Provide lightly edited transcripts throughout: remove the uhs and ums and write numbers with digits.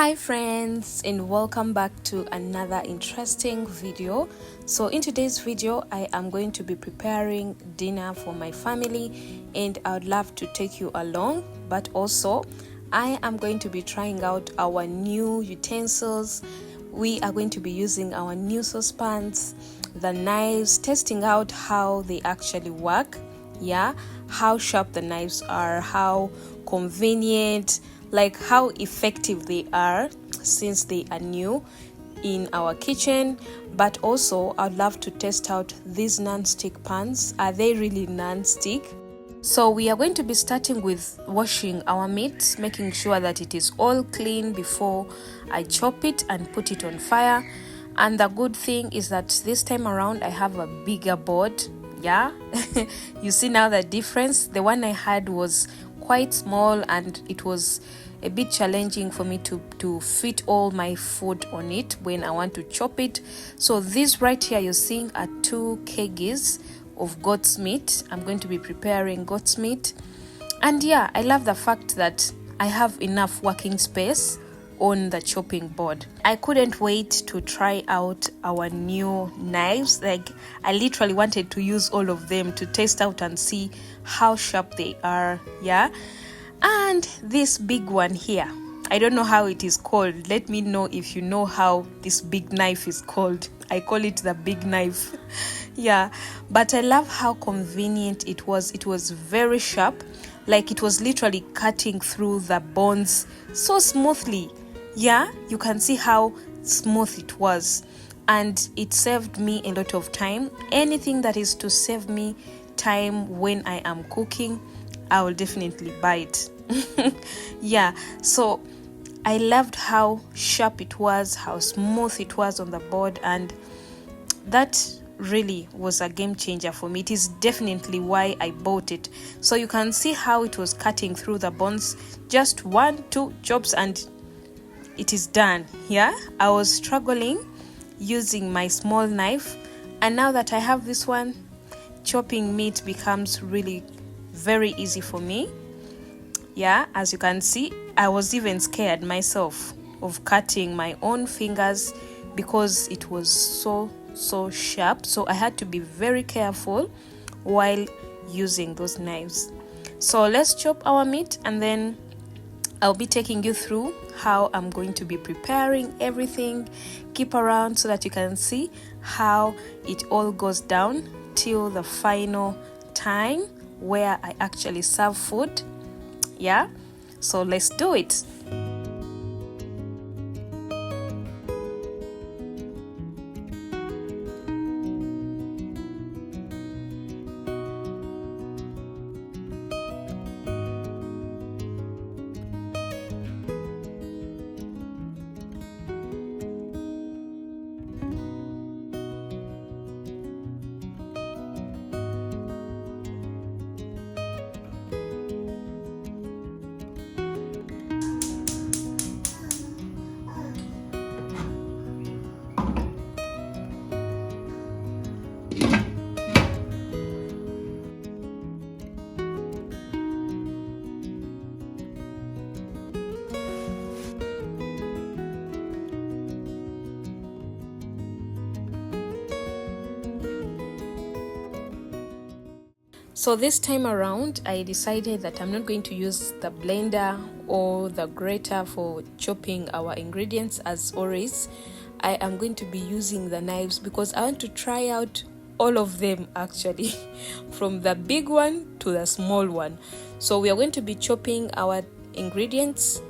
Hi friends, and welcome back to another interesting video. So in today's video I am going to be preparing dinner for my family, and I would love to take you along. But also I am going to be trying out our new utensils. We are going to be using our new saucepans, the knives, testing out how they actually work, how sharp the knives are, how convenient, like how effective they are since they are new in our kitchen. But also I'd love to test out these non-stick pans. Are they really non-stick? So we are going to be starting with washing our meat, making sure that it is all clean before I chop it and put it on fire. And the good thing is that this time around I have a bigger board. You see now the difference. The one I had was quite small and it was a bit challenging for me to fit all my food on it when I want to chop it. So these right here you're seeing are 2 kgs of goat's meat. I'm going to be preparing goat's meat, and I love the fact that I have enough working space on the chopping board. I couldn't wait to try out our new knives. Like, I literally wanted to use all of them to test out and see how sharp they are. And this big one here, I don't know how it is called. Let me know if you know how this big knife is called. I call it the big knife. But I love how convenient it was. It was very sharp, like it was literally cutting through the bones so smoothly. You can see how smooth it was, and it saved me a lot of time. Anything that is to save me time when I am cooking, I will definitely buy it. So I loved how sharp it was, how smooth it was on the board, and that really was a game changer for me. It is definitely why I bought it. So you can see how it was cutting through the bones. Just 1-2 chops and it is done. I was struggling using my small knife, and now that I have this one, chopping meat becomes really very easy for me. As you can see, I was even scared myself of cutting my own fingers because it was so sharp. So I had to be very careful while using those knives. So let's chop our meat, and then I'll be taking you through how I'm going to be preparing everything. Keep around so that you can see how it all goes down till the final time where I actually serve food. So let's do it. So this time around, I decided that I'm not going to use the blender or the grater for chopping our ingredients as always. I am going to be using the knives because I want to try out all of them actually, from the big one to the small one. So we are going to be chopping our ingredients.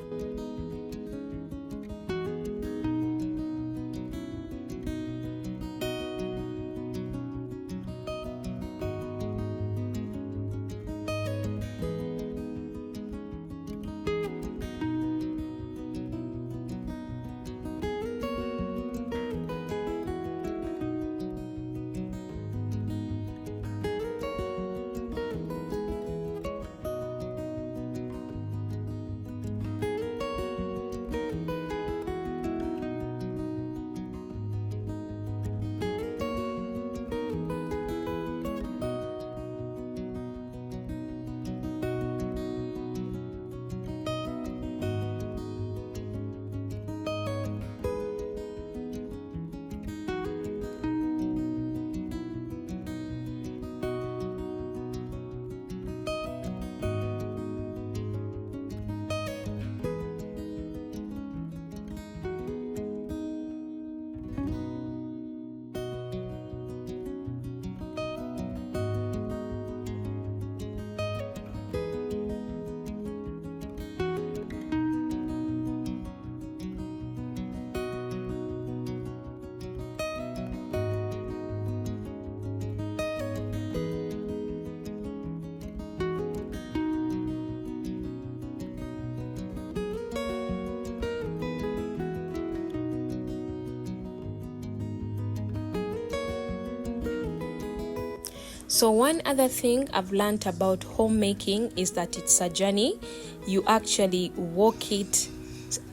So one other thing I've learned about homemaking is that it's a journey. You actually walk it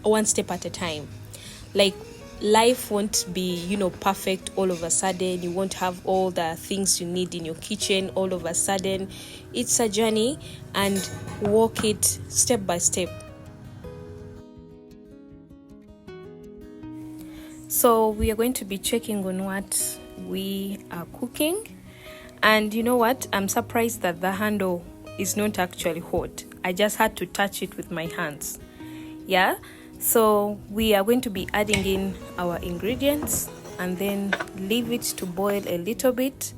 one step at a time. Like, life won't be, perfect all of a sudden. You won't have all the things you need in your kitchen all of a sudden. It's a journey, and walk it step by step. So we are going to be checking on what we are cooking. And you know what? I'm surprised that the handle is not actually hot. I just had to touch it with my hands. Yeah? So we are going to be adding in our ingredients and then leave it to boil a little bit.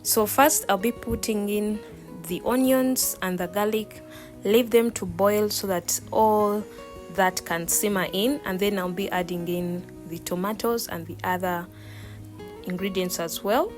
So first I'll be putting in the onions and the garlic. Leave them to boil so that all that can simmer in. And then I'll be adding in the tomatoes and the other ingredients as well.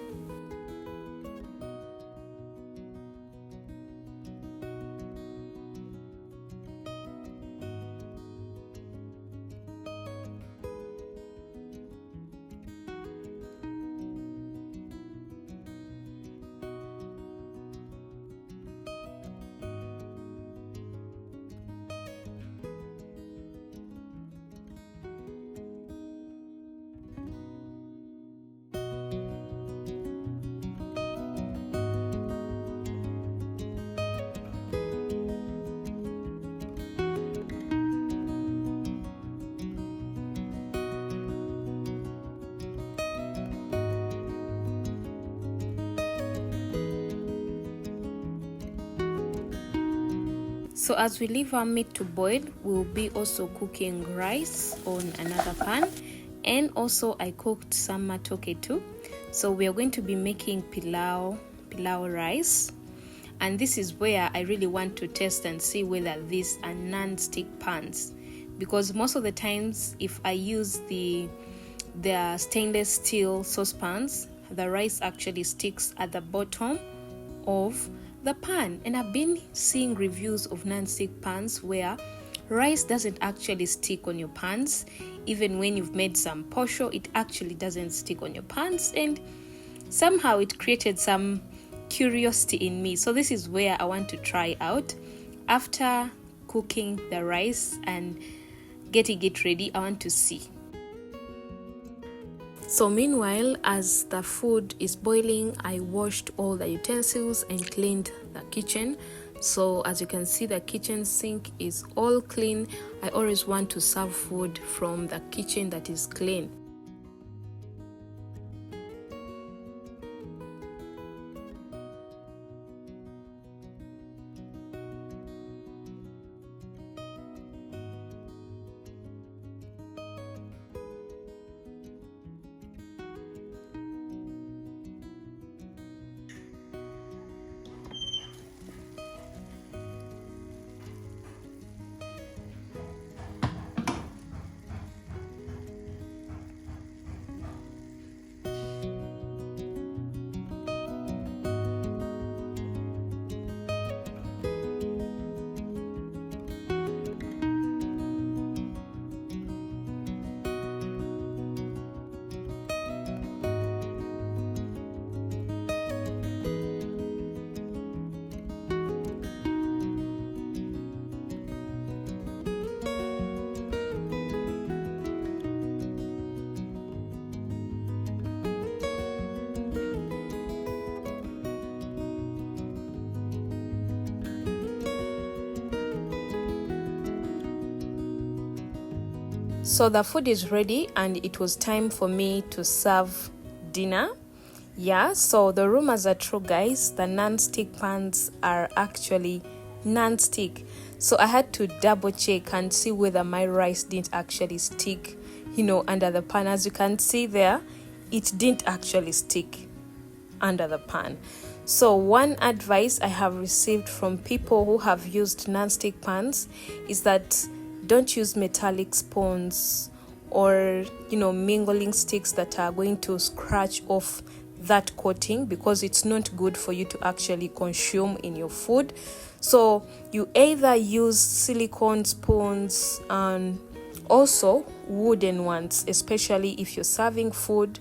So as we leave our meat to boil, we'll be also cooking rice on another pan. And also I cooked some matoke too. So we are going to be making pilau rice. And this is where I really want to test and see whether these are non-stick pans. Because most of the times if I use the stainless steel saucepans, the rice actually sticks at the bottom of the pan. And I've been seeing reviews of non-stick pans where rice doesn't actually stick on your pans. Even when you've made some posho, it actually doesn't stick on your pans, and somehow it created some curiosity in me. So this is where I want to try out. After cooking the rice and getting it ready, I want to see. So meanwhile, as the food is boiling, I washed all the utensils and cleaned the kitchen. So as you can see, the kitchen sink is all clean. I always want to serve food from the kitchen that is clean. So the food is ready and it was time for me to serve dinner. Yeah, so the rumors are true, guys. The non-stick pans are actually non-stick. So I had to double check and see whether my rice didn't actually stick, under the pan. As you can see there, it didn't actually stick under the pan. So one advice I have received from people who have used non-stick pans is that don't use metallic spoons or mingling sticks that are going to scratch off that coating, because it's not good for you to actually consume in your food. So you either use silicone spoons and also wooden ones, especially if you're serving food.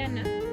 tena.